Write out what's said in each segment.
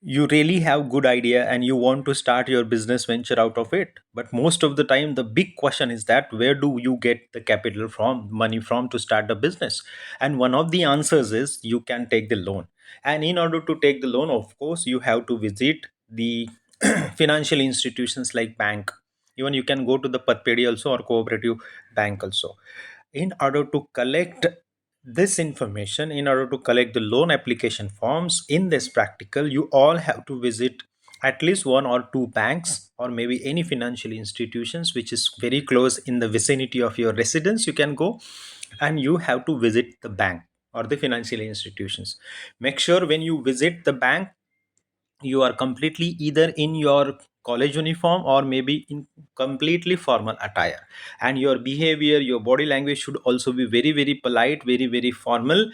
you really have good idea and you want to start your business venture out of it, but most of the time the big question is that where do you get the capital from, money from, to start the business? And one of the answers is you can take the loan. And in order to take the loan, of course, you have to visit the financial institutions like bank. Even you can go to the Patpedi also, or cooperative bank also. In order to collect this information, in order to collect the loan application forms in this practical, you all have to visit at least one or two banks, or maybe any financial institutions which is very close in the vicinity of your residence. You can go and you have to visit the bank or the financial institutions. Make sure when you visit the bank, you are completely either in your college uniform or maybe in completely formal attire, and your behavior, your body language should also be very very polite, very very formal.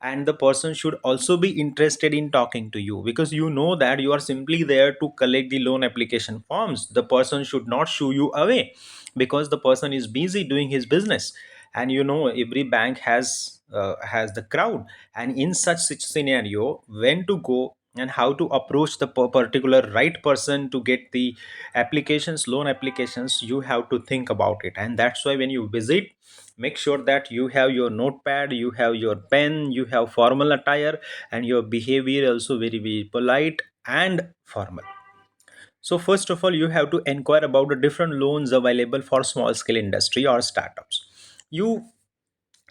And the person should also be interested in talking to you, because you know that you are simply there to collect the loan application forms. The person should not shoo you away, because the person is busy doing his business. And you know, every bank has the crowd. And in such scenario, when to go and how to approach the particular right person to get the applications, loan applications, you have to think about it. And that's why when you visit, make sure that you have your notepad, you have your pen, you have formal attire, and your behavior also very very polite and formal. So first of all, you have to inquire about the different loans available for small scale industry or startups. You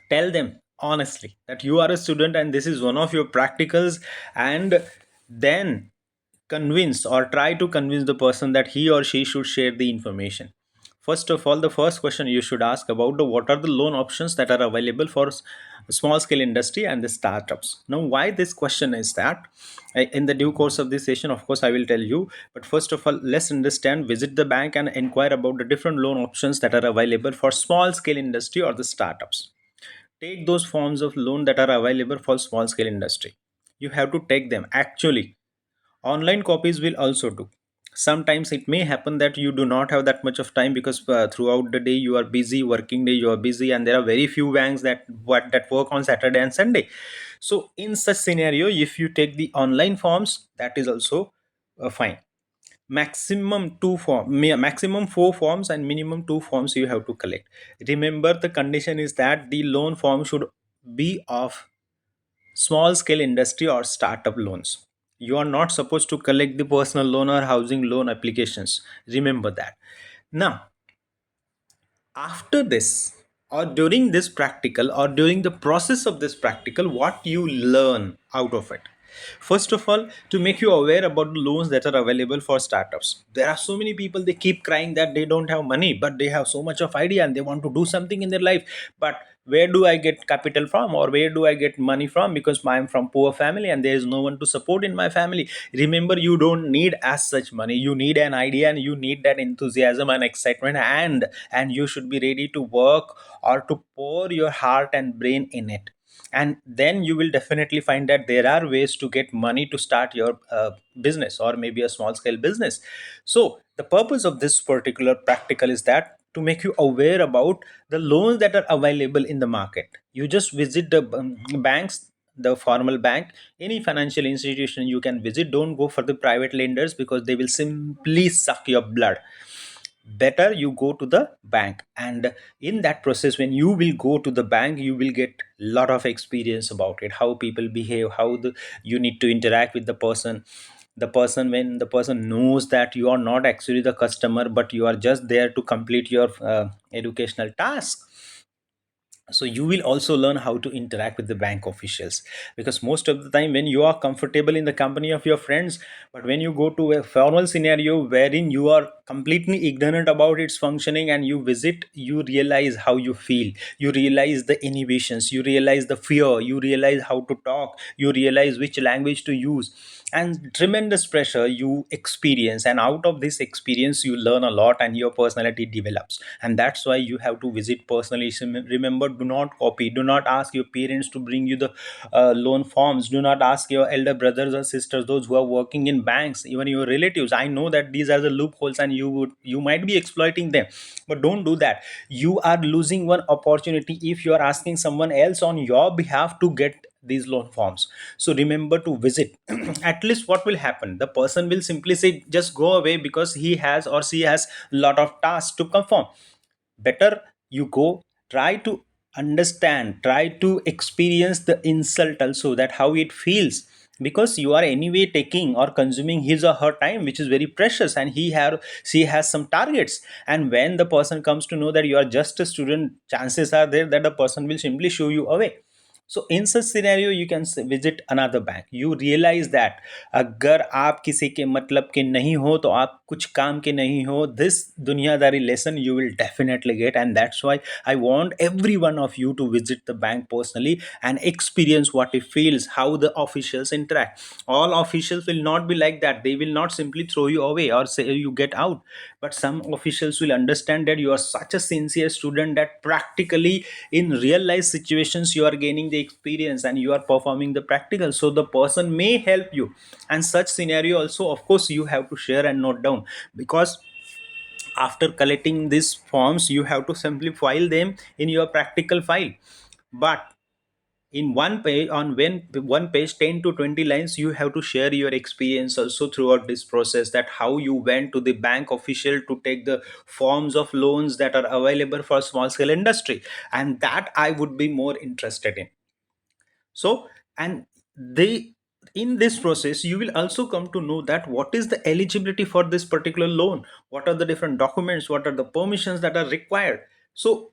tell them honestly that you are a student and this is one of your practicals, and then convince or try to convince the person that he or she should share the information. First of all, the first question you should ask about the what are the loan options that are available for small scale industry and the startups. Now, why this question is that, in the due course of this session, of course, I will tell you. But first of all, let's understand, visit the bank and inquire about the different loan options that are available for small scale industry or the startups. Take those forms of loan that are available for small scale industry. You have to take them. Actually, online copies will also do. Sometimes it may happen that you do not have that much of time, because throughout the day you are busy, working day you are busy, and there are very few banks that work on Saturday and Sunday. So in such scenario, if you take the online forms, that is also fine. Maximum four forms and minimum two forms you have to collect. Remember, the condition is that the loan form should be of small scale industry or startup loans. You are not supposed to collect the personal loan or housing loan applications. Remember that. Now, after this, or during this practical, or during the process of this practical, what you learn out of it? First of all, to make you aware about the loans that are available for startups. There are so many people, they keep crying that they don't have money, but they have so much of idea and they want to do something in their life. But where do I get capital from, or where do I get money from? Because I'm from poor family and there is no one to support in my family. Remember, you don't need as such money. You need an idea and you need that enthusiasm and excitement, and you should be ready to work or to pour your heart and brain in it. And then you will definitely find that there are ways to get money to start your business, or maybe a small scale business. So the purpose of this particular practical is that to make you aware about the loans that are available in the market. You just visit the banks, the formal bank, any financial institution you can visit. Don't go for the private lenders, because they will simply suck your blood. Better you go to the bank, and in that process, when you will go to the bank, you will get lot of experience about it, how people behave, how you need to interact with the person. When the person knows that you are not actually the customer, but you are just there to complete your educational task. So you will also learn how to interact with the bank officials, because most of the time when you are comfortable in the company of your friends, but when you go to a formal scenario wherein you are completely ignorant about its functioning and you visit, you realize how you feel, you realize the inhibitions, you realize the fear, you realize how to talk, you realize which language to use, and tremendous pressure you experience. And out of this experience you learn a lot and your personality develops. And that's why you have to visit personally. So remember, do not copy, do not ask your parents to bring you the loan forms, do not ask your elder brothers or sisters, those who are working in banks, even your relatives. I know that these are the loopholes and you might be exploiting them, but don't do that. You are losing one opportunity if you are asking someone else on your behalf to get these loan forms. So remember to visit. At least what will happen, the person will simply say just go away because he has or she has lot of tasks to perform. Better you go, try to understand, try to experience the insult also, that how it feels, because you are anyway taking or consuming his or her time, which is very precious, and she has some targets. And when the person comes to know that you are just a student, chances are there that the person will simply show you away. So in such scenario you can visit another bank. You realize that अगर आप किसी के मतलब के नहीं हो तो आप कुछ काम के नहीं हो. This दुनियादारी lesson you will definitely get, and that's why I want every one of you to visit the bank personally and experience what it feels, how the officials interact. All officials will not be like that. They will not simply throw you away or say you get out, but some officials will understand that you are such a sincere student that practically in real life situations you are gaining the experience and you are performing the practical, so the person may help you. And such scenario also, of course, you have to share and note down, because after collecting these forms you have to simply file them in your practical file. But in one page, on one page, 10 to 20 lines, you have to share your experience also throughout this process, that how you went to the bank official to take the forms of loans that are available for small scale industry, and that I would be more interested in. So, and they, in this process you will also come to know that what is the eligibility for this particular loan, what are the different documents, what are the permissions that are required. So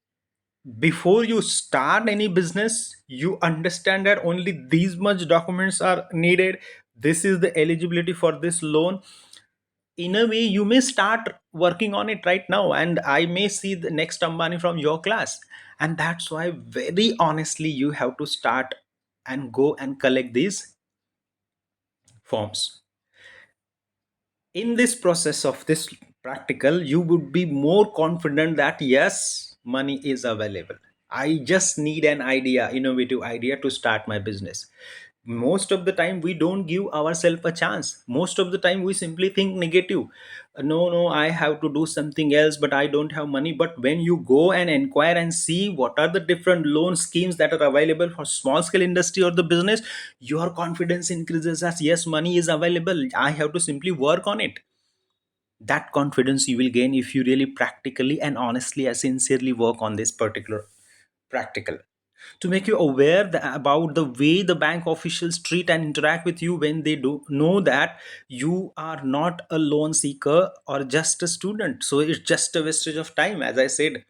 before you start any business you understand that only these much documents are needed, this is the eligibility for this loan. In a way you may start working on it right now, and I may see the next Ambani from your class. And that's why very honestly you have to start and go and collect these forms. In this process of this practical you would be more confident that yes, money is available. I just need an idea, innovative idea to start my business. Most of the time we don't give ourselves a chance. Most of the time we simply think negative. No, no, I have to do something else, but I don't have money. But when you go and inquire and see what are the different loan schemes that are available for small scale industry or the business, your confidence increases as yes, money is available, I have to simply work on it. That confidence you will gain if you really practically and honestly and sincerely work on this particular practical. To make you aware about the way the bank officials treat and interact with you when they do know that you are not a loan seeker or just a student, so it's just a wastage of time. As I said,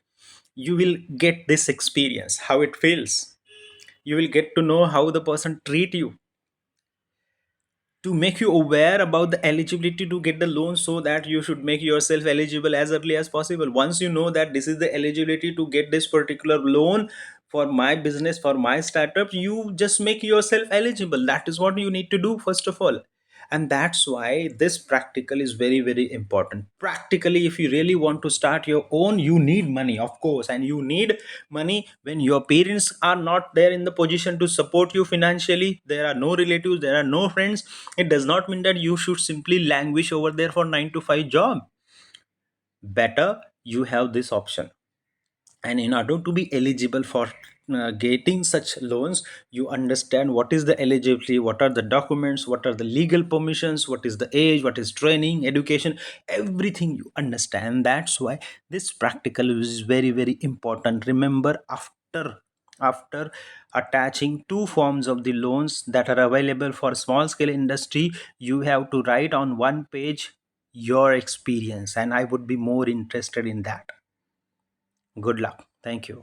you will get this experience how it feels. You will get to know how the person treat you, to make you aware about the eligibility to get the loan, so that you should make yourself eligible as early as possible. Once you know that this is the eligibility to get this particular loan for my business, for my startup, you just make yourself eligible. That is what you need to do first of all. And that's why this practical is very very important. Practically, if you really want to start your own, you need money, of course, and you need money when your parents are not there in the position to support you financially. There are no relatives, there are no friends. It does not mean that you should simply languish over there for 9 to 5 job. Better you have this option. And in order to be eligible for getting such loans, you understand what is the eligibility, what are the documents, what are the legal permissions, what is the age, what is training, education, everything you understand. That's why this practical is very very important. Remember, after attaching two forms of the loans that are available for small scale industry, you have to write on one page your experience, and I would be more interested in that. Good luck. Thank you.